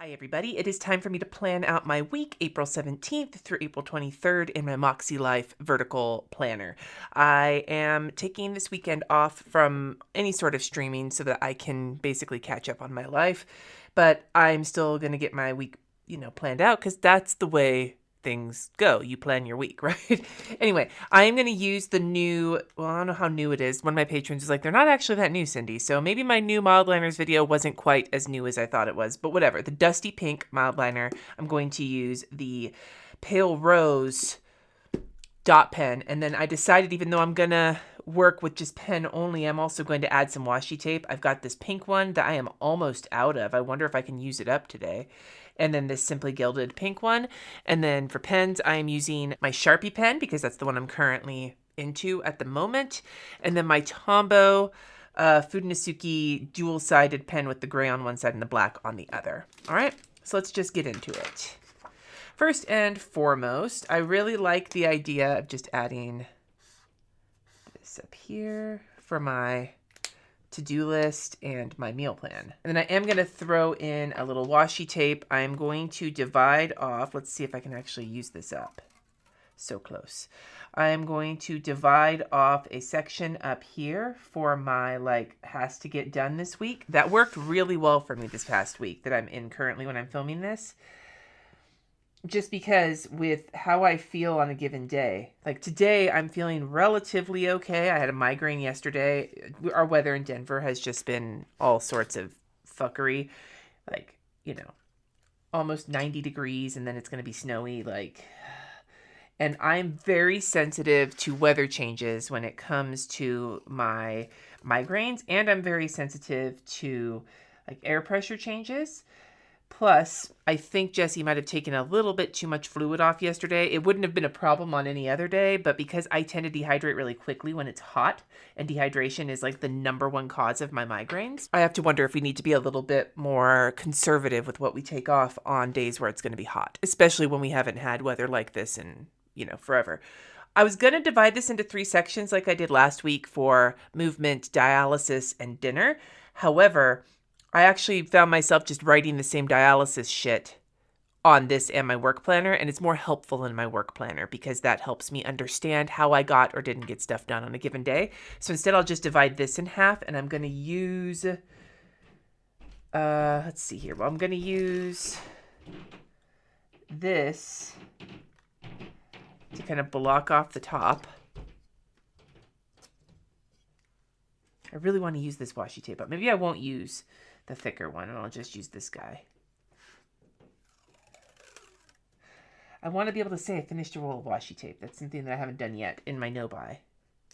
Hi everybody, it is time for me to plan out my week, April 17th through April 23rd in my makselife vertical planner. I am taking this weekend off from any sort of streaming so that I can basically catch up on my life, but I'm still going to get my week, planned out because that's the way things go. You plan your week, right? Anyway, I am going to use the new, I don't know how new it is. One of my patrons is like, they're not actually that new, Cindy. So maybe my new mild liners video wasn't quite as new as I thought it was, but whatever. The dusty pink mild liner, I'm going to use the pale rose dot pen. And then I decided, even though I'm going to work with just pen only, I'm also going to add some washi tape. I've got this pink one that I am almost out of. I wonder if I can use it up today. And then this Simply Gilded pink one. And then for pens, I am using my Sharpie pen because that's the one I'm currently into at the moment. And then my Tombow Fudenosuke dual-sided pen with the gray on one side and the black on the other. All right, so let's just get into it. First and foremost, I really like the idea of just adding this up here for my to-do list and my meal plan. And then I am going to throw in a little washi tape. I'm going to divide off, let's see if I can actually use this up. So close. I'm going to divide off a section up here for my has to get done this week. That worked really well for me this past week that I'm in currently when I'm filming this. Just because with how I feel on a given day, like today I'm feeling relatively okay. I had a migraine yesterday. Our weather in Denver has just been all sorts of fuckery, almost 90 degrees and then it's going to be snowy. And I'm very sensitive to weather changes when it comes to my migraines. And I'm very sensitive to air pressure changes. Plus, I think Jesse might have taken a little bit too much fluid off yesterday. It wouldn't have been a problem on any other day, but because I tend to dehydrate really quickly when it's hot, and dehydration is the number one cause of my migraines, I have to wonder if we need to be a little bit more conservative with what we take off on days where it's going to be hot, especially when we haven't had weather like this in, forever. I was going to divide this into 3 sections like I did last week for movement, dialysis, and dinner. However, I actually found myself just writing the same dialysis shit on this and my work planner, and it's more helpful in my work planner because that helps me understand how I got or didn't get stuff done on a given day. So instead, I'll just divide this in half, and I'm going to use, let's see here. Well, I'm going to use this to kind of block off the top. I really want to use this washi tape, but maybe I won't use the thicker one, and I'll just use this guy. I want to be able to say I finished a roll of washi tape. That's something that I haven't done yet in my no-buy.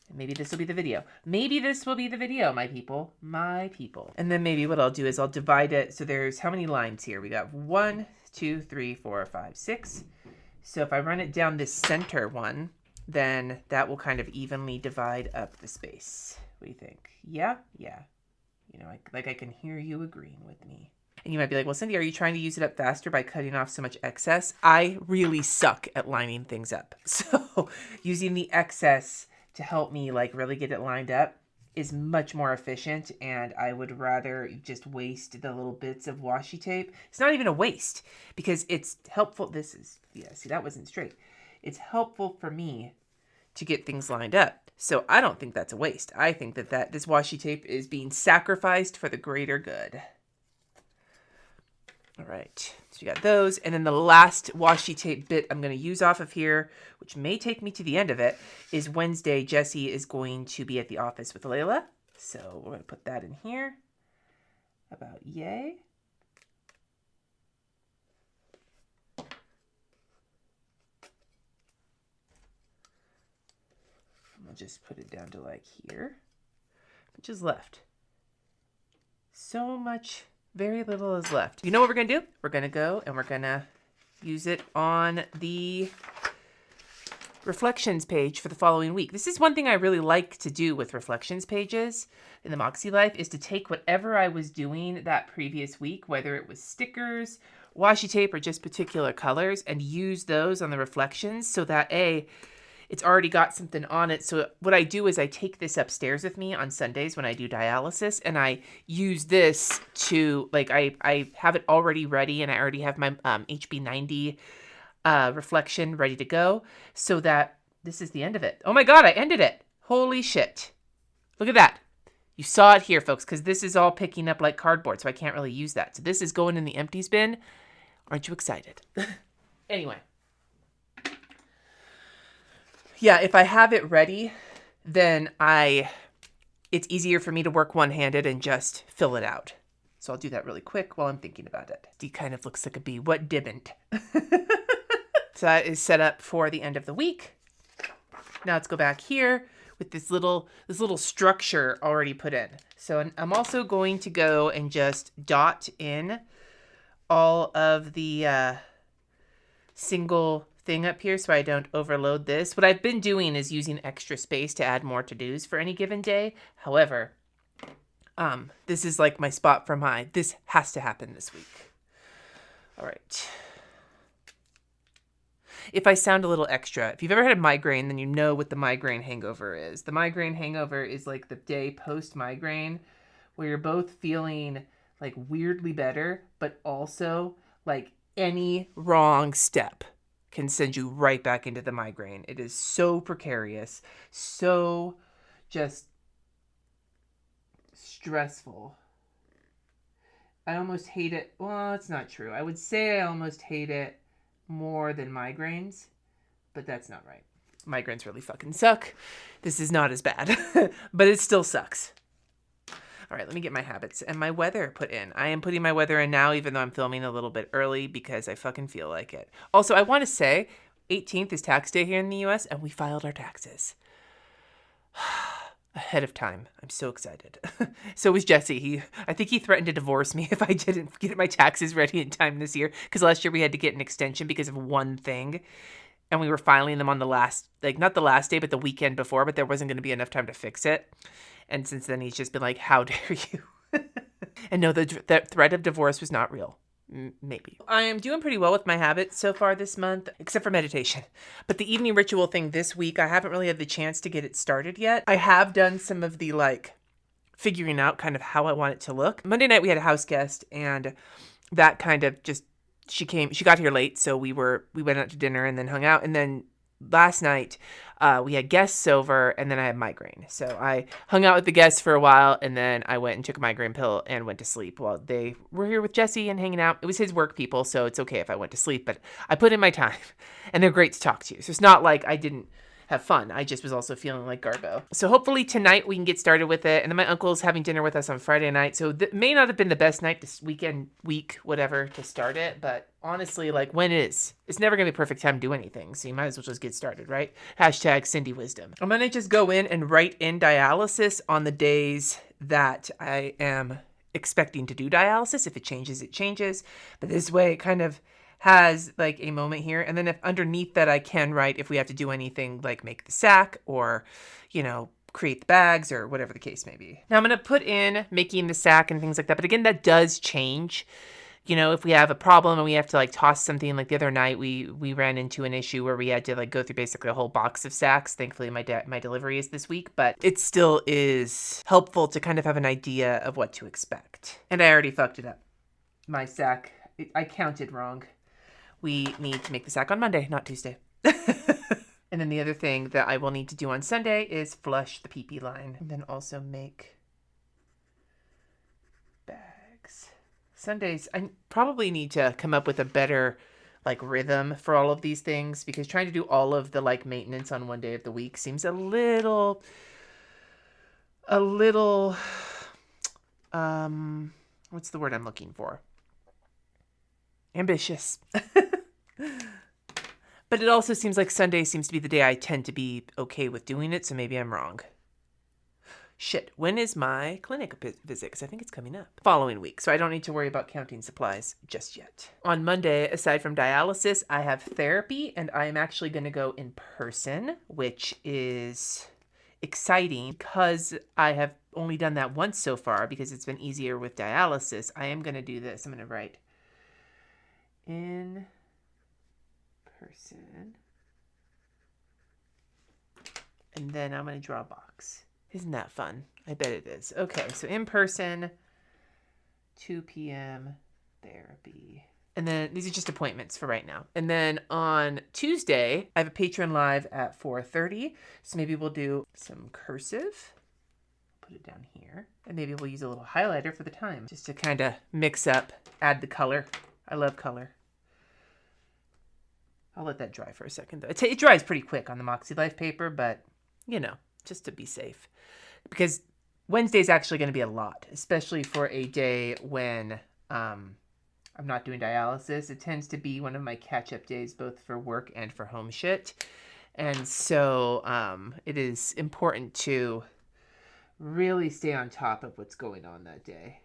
And maybe this will be the video. Maybe this will be the video, my people. My people. And then maybe what I'll do is I'll divide it. So there's how many lines here? We got 1, 2, 3, 4, 5, 6. So if I run it down this center one, then that will kind of evenly divide up the space. What do you think? Yeah? Yeah. I can hear you agreeing with me. And you might be like, well, Cindy, are you trying to use it up faster by cutting off so much excess? I really suck at lining things up. So using the excess to help me really get it lined up is much more efficient. And I would rather just waste the little bits of washi tape. It's not even a waste because it's helpful. See, that wasn't straight. It's helpful for me to get things lined up. So I don't think that's a waste. I think that this washi tape is being sacrificed for the greater good. All right, so you got those. And then the last washi tape bit I'm going to use off of here, which may take me to the end of it, is Wednesday. Jesse is going to be at the office with Layla. So we're going to put that in here. About yay. I'll just put it down to here, which is left. So much, very little is left. You know what we're going to do? We're going to go and we're going to use it on the reflections page for the following week. This is one thing I really like to do with reflections pages in the makselife is to take whatever I was doing that previous week, whether it was stickers, washi tape, or just particular colors, and use those on the reflections so that it's already got something on it. So what I do is I take this upstairs with me on Sundays when I do dialysis, and I use this to, like, I have it already ready, and I already have my HB90 reflection ready to go, so that this is the end of it. Oh my God, I ended it. Holy shit. Look at that. You saw it here, folks, because this is all picking up like cardboard, so I can't really use that. So this is going in the empties bin. Aren't you excited? Anyway. Yeah, if I have it ready, then it's easier for me to work one-handed and just fill it out. So I'll do that really quick while I'm thinking about it. D kind of looks like a B. What didn't? So that is set up for the end of the week. Now let's go back here with this little structure already put in. So I'm also going to go and just dot in all of the single thing up here so I don't overload this. What I've been doing is using extra space to add more to-dos for any given day. However, this is like my spot for this has to happen this week. All right. If I sound a little extra, if you've ever had a migraine, then you know what the migraine hangover is. The migraine hangover is like the day post-migraine where you're both feeling like weirdly better, but also like any wrong step can send you right back into the migraine. It is so precarious, so just stressful. I almost hate it. Well, it's not true. I would say I almost hate it more than migraines, but that's not right. Migraines really fucking suck. This is not as bad, but it still sucks. All right, let me get my habits and my weather put in. I am putting my weather in now, even though I'm filming a little bit early because I fucking feel like it. Also, I want to say 18th is tax day here in the US, and we filed our taxes ahead of time. I'm so excited. So was Jesse. I think he threatened to divorce me if I didn't get my taxes ready in time this year, because last year we had to get an extension because of one thing. And we were filing them on the last, like, not the last day, but the weekend before, but there wasn't going to be enough time to fix it. And since then, he's just been like, how dare you? And no, the threat of divorce was not real. Maybe. I am doing pretty well with my habits so far this month, except for meditation. But the evening ritual thing this week, I haven't really had the chance to get it started yet. I have done some of the, like, figuring out kind of how I want it to look. Monday night, we had a house guest, and that kind of just, she got here late, so we went out to dinner and then hung out. And then last night, we had guests over, and then I had migraine. So I hung out with the guests for a while, and then I went and took a migraine pill and went to sleep while they were here with Jesse and hanging out. It was his work people, so it's okay if I went to sleep, but I put in my time, and they're great to talk to. So it's not like I didn't have fun. I just was also feeling like Garbo. So hopefully tonight we can get started with it. And then my uncle's having dinner with us on Friday night. So that may not have been the best night this week, whatever, to start it. But honestly, like, when is? It's never going to be a perfect time to do anything. So you might as well just get started, right? Hashtag Cindy Wisdom. I'm going to just go in and write in dialysis on the days that I am expecting to do dialysis. If it changes, it changes. But this way it kind of has like a moment here. And then if underneath that I can write if we have to do anything like make the sack or, create the bags or whatever the case may be. Now I'm going to put in making the sack and things like that. But again, that does change. If we have a problem and we have to like toss something, like the other night we ran into an issue where we had to like go through basically a whole box of sacks. Thankfully my delivery is this week, but it still is helpful to kind of have an idea of what to expect. And I already fucked it up. My sack, I counted wrong. We need to make the sack on Monday, not Tuesday. And then the other thing that I will need to do on Sunday is flush the pee-pee line. And then also make bags. Sundays, I probably need to come up with a better like rhythm for all of these things, because trying to do all of the like maintenance on one day of the week seems a little, what's the word I'm looking for? Ambitious. But it also seems like Sunday seems to be the day I tend to be okay with doing it, so maybe I'm wrong. Shit, when is my clinic visit? Because I think it's coming up. Following week, so I don't need to worry about counting supplies just yet. On Monday, aside from dialysis, I have therapy, and I am actually going to go in person, which is exciting because I have only done that once so far because it's been easier with dialysis. I am going to do this. I'm going to write in person And then I'm going to draw a box. Isn't that fun? I bet it is. Okay, so in person, 2 p.m. therapy. And then these are just appointments for right now. And then on Tuesday, I have a Patreon live at 4:30. So maybe we'll do some cursive. Put it down here. And maybe we'll use a little highlighter for the time, just to kind of mix up, add the color. I love color. I'll let that dry for a second, though. It dries pretty quick on the makselife paper, but, you know, just to be safe. Because Wednesday's actually going to be a lot, especially for a day when I'm not doing dialysis. It tends to be one of my catch-up days, both for work and for home shit. And so it is important to really stay on top of what's going on that day.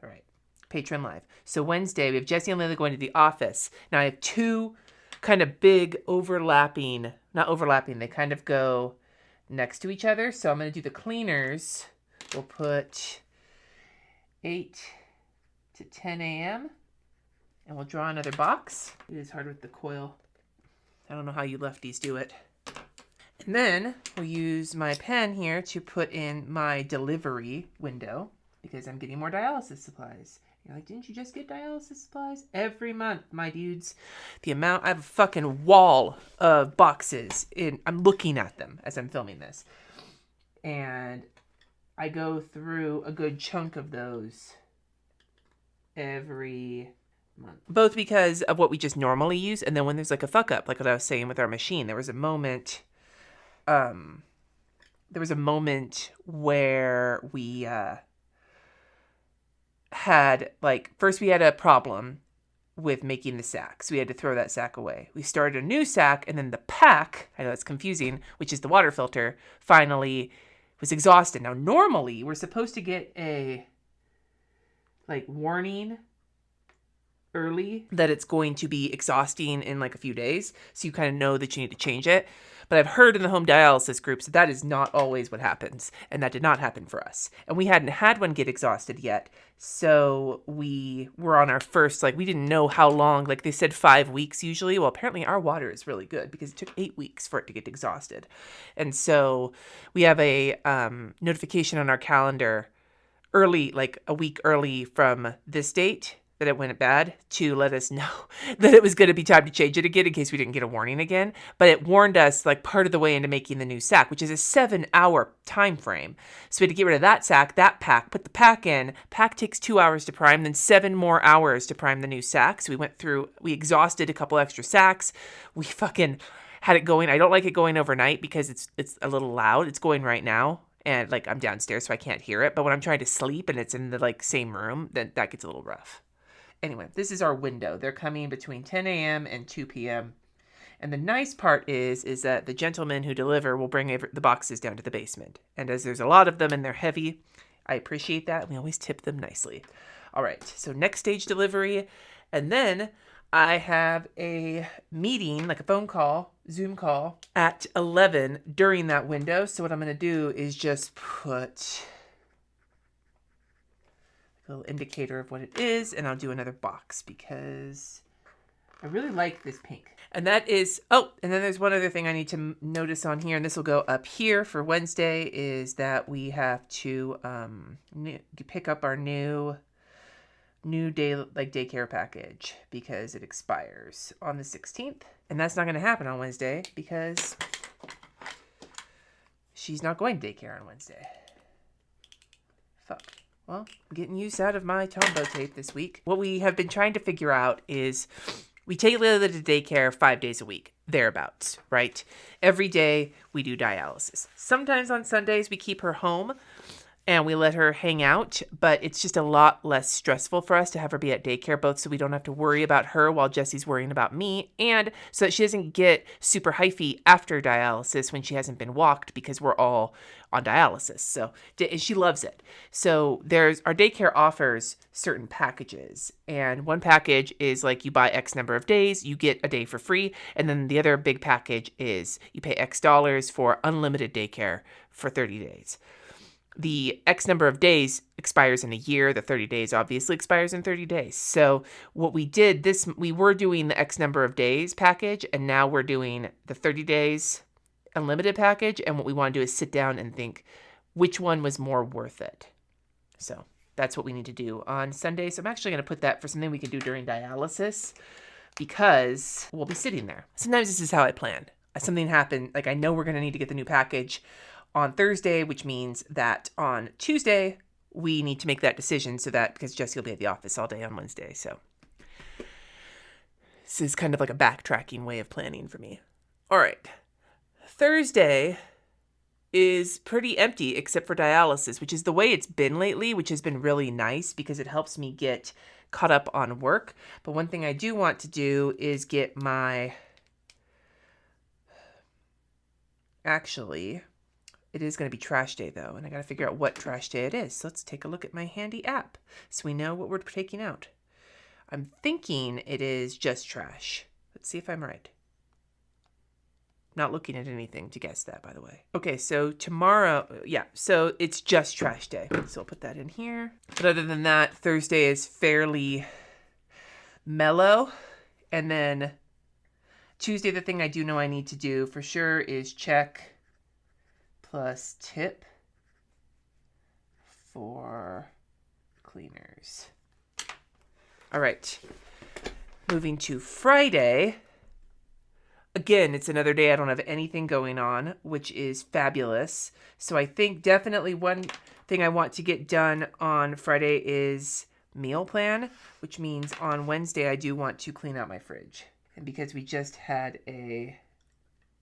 All right. Patreon Live. So Wednesday, we have Jesse and Lily going to the office. Now I have two kind of big overlapping, not overlapping, they kind of go next to each other. So I'm going to do the cleaners. We'll put 8 to 10 a.m. and we'll draw another box. It is hard with the coil. I don't know how you lefties do it. And then we'll use my pen here to put in my delivery window because I'm getting more dialysis supplies. You're like, didn't you just get dialysis supplies? Every month, my dudes. The amount, I have a fucking wall of boxes. I'm looking at them as I'm filming this. And I go through a good chunk of those every month. Both because of what we just normally use, and then when there's like a fuck up, like what I was saying with our machine, there was a moment where we had, like, first we had a problem with making the sack, so we had to throw that sack away. We started a new sack, and then the pack, I know it's confusing, which is the water filter, finally was exhausted. Now, normally, we're supposed to get a, like, warning early that it's going to be exhausting in, like, a few days, so you kind of know that you need to change it. But I've heard in the home dialysis groups that is not always what happens, and that did not happen for us. And we hadn't had one get exhausted yet, so we were on our first, like, we didn't know how long, like they said 5 weeks usually. Well, apparently our water is really good because it took 8 weeks for it to get exhausted. And so we have a notification on our calendar early, like a week early from this date, that it went bad, to let us know that it was going to be time to change it again in case we didn't get a warning again. But it warned us like part of the way into making the new sack, which is a 7-hour time frame. So we had to get rid of that sack, that pack, put the pack in. Pack takes 2 hours to prime, then 7 more hours to prime the new sack. So we exhausted a couple extra sacks. We fucking had it going. I don't like it going overnight because it's a little loud. It's going right now. And like I'm downstairs, so I can't hear it. But when I'm trying to sleep and it's in the like same room, then that gets a little rough. Anyway, this is our window. They're coming between 10 a.m. and 2 p.m. And the nice part is that the gentlemen who deliver will bring the boxes down to the basement. And as there's a lot of them and they're heavy, I appreciate that. We always tip them nicely. All right, so next stage delivery. And then I have a meeting, like a phone call, Zoom call, at 11 during that window. So what I'm going to do is just put a little indicator of what it is, and I'll do another box because I really like this pink. And that is, and then there's one other thing I need to notice on here, and this will go up here for Wednesday, is that we have to pick up our new daycare package because it expires on the 16th. And that's not going to happen on Wednesday because she's not going to daycare on Wednesday. Fuck. Well, I'm getting use out of my Tombow tape this week. What we have been trying to figure out is we take Lila to daycare 5 days a week, thereabouts, right? Every day we do dialysis. Sometimes on Sundays we keep her home and we let her hang out, but it's just a lot less stressful for us to have her be at daycare, both so we don't have to worry about her while Jesse's worrying about me, and so that she doesn't get super hyphy after dialysis when she hasn't been walked because we're all on dialysis. So she loves it. So our daycare offers certain packages, and one package is like you buy X number of days, you get a day for free, and then the other big package is you pay X dollars for unlimited daycare for 30 days. The X number of days expires in a year. The 30 days obviously expires in 30 days. So what we did, we were doing the X number of days package, and now we're doing the 30 days unlimited package, and what we want to do is sit down and think which one was more worth it. So that's what we need to do on Sunday. So I'm actually going to put that for something we can do during dialysis because we'll be sitting there. Sometimes this is how I plan. Something happened, like I know we're going to need to get the new package on Thursday, which means that on Tuesday, we need to make that decision because Jesse will be at the office all day on Wednesday. So this is kind of like a backtracking way of planning for me. All right. Thursday is pretty empty except for dialysis, which is the way it's been lately, which has been really nice because it helps me get caught up on work. But one thing I do want to do is get actually, it is going to be trash day though, and I got to figure out what trash day it is. So let's take a look at my handy app so we know what we're taking out. I'm thinking it is just trash. Let's see if I'm right. Not looking at anything to guess that, by the way. Okay, so tomorrow, so it's just trash day. So I'll put that in here. But other than that, Thursday is fairly mellow. And then Tuesday, the thing I do know I need to do for sure is check plus tip for cleaners. All right, moving to Friday. Again, it's another day I don't have anything going on, which is fabulous. So I think definitely one thing I want to get done on Friday is meal plan, which means on Wednesday I do want to clean out my fridge. And because we just had a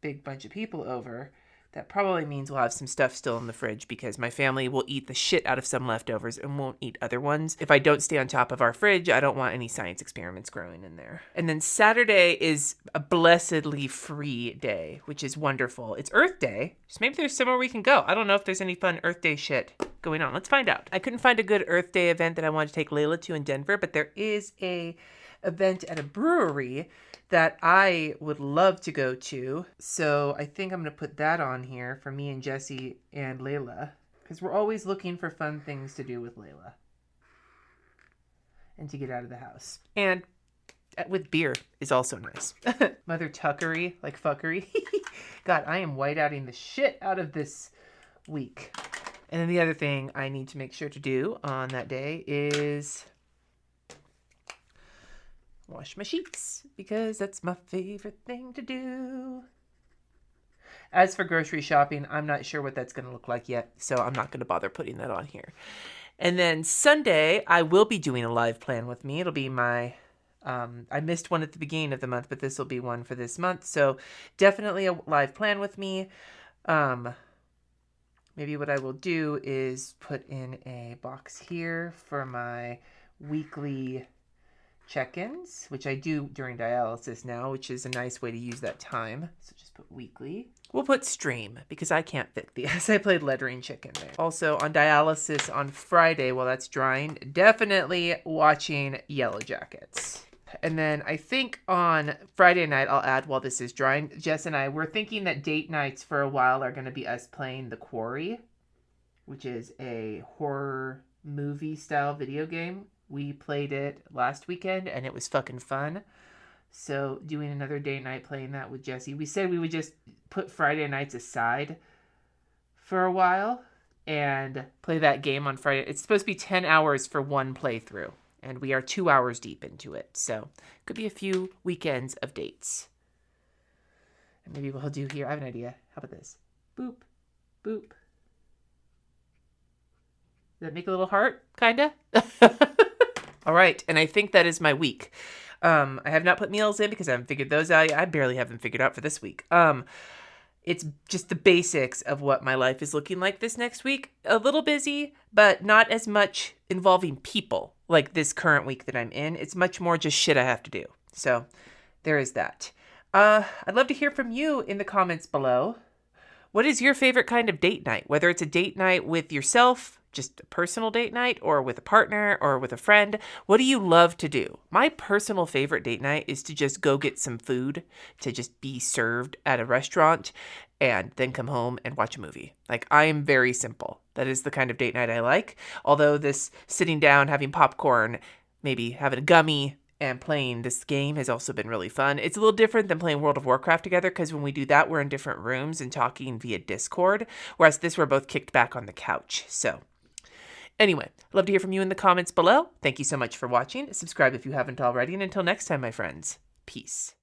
big bunch of people over, that probably means we'll have some stuff still in the fridge because my family will eat the shit out of some leftovers and won't eat other ones. If I don't stay on top of our fridge, I don't want any science experiments growing in there. And then Saturday is a blessedly free day, which is wonderful. It's Earth Day, so maybe there's somewhere we can go. I don't know if there's any fun Earth Day shit going on. Let's find out. I couldn't find a good Earth Day event that I wanted to take Layla to in Denver, but there is a event at a brewery that I would love to go to. So I think I'm going to put that on here for me and Jesse and Layla, because we're always looking for fun things to do with Layla and to get out of the house. And with beer is also nice. Mother tuckery, like fuckery. God, I am whiteouting the shit out of this week. And then the other thing I need to make sure to do on that day is wash my sheets, because that's my favorite thing to do. As for grocery shopping, I'm not sure what that's going to look like yet, so I'm not going to bother putting that on here. And then Sunday, I will be doing a live plan with me. It'll be my, I missed one at the beginning of the month, but this will be one for this month. So definitely a live plan with me. Maybe what I will do is put in a box here for my weekly check-ins, which I do during dialysis now, which is a nice way to use that time. So just put weekly. We'll put stream because I can't fit these. I played lettering chicken there. Also on dialysis on Friday while that's drying, definitely watching Yellow Jackets. And then I think on Friday night, I'll add while this is drying, Jess and I, we're thinking that date nights for a while are going to be us playing The Quarry, which is a horror movie style video game. We played it last weekend, and it was fucking fun. So doing another date night playing that with Jesse. We said we would just put Friday nights aside for a while and play that game on Friday. It's supposed to be 10 hours for one playthrough, and we are 2 hours deep into it. So could be a few weekends of dates. And maybe what we'll do here, I have an idea. How about this? Boop, boop. Does that make a little heart? Kinda? All right, and I think that is my week. I have not put meals in because I haven't figured those out. I barely have them figured out for this week. It's just the basics of what my life is looking like this next week. A little busy, but not as much involving people like this current week that I'm in. It's much more just shit I have to do. So there is that. I'd love to hear from you in the comments below. What is your favorite kind of date night? Whether it's a date night with yourself, just a personal date night, or with a partner, or with a friend. What do you love to do? My personal favorite date night is to just go get some food, to just be served at a restaurant, and then come home and watch a movie. Like, I am very simple. That is the kind of date night I like. Although this sitting down, having popcorn, maybe having a gummy, And playing this game has also been really fun. It's a little different than playing World of Warcraft together, because when we do that, we're in different rooms and talking via Discord, whereas this, we're both kicked back on the couch. So anyway, love to hear from you in the comments below. Thank you so much for watching. Subscribe if you haven't already, and until next time, my friends, peace.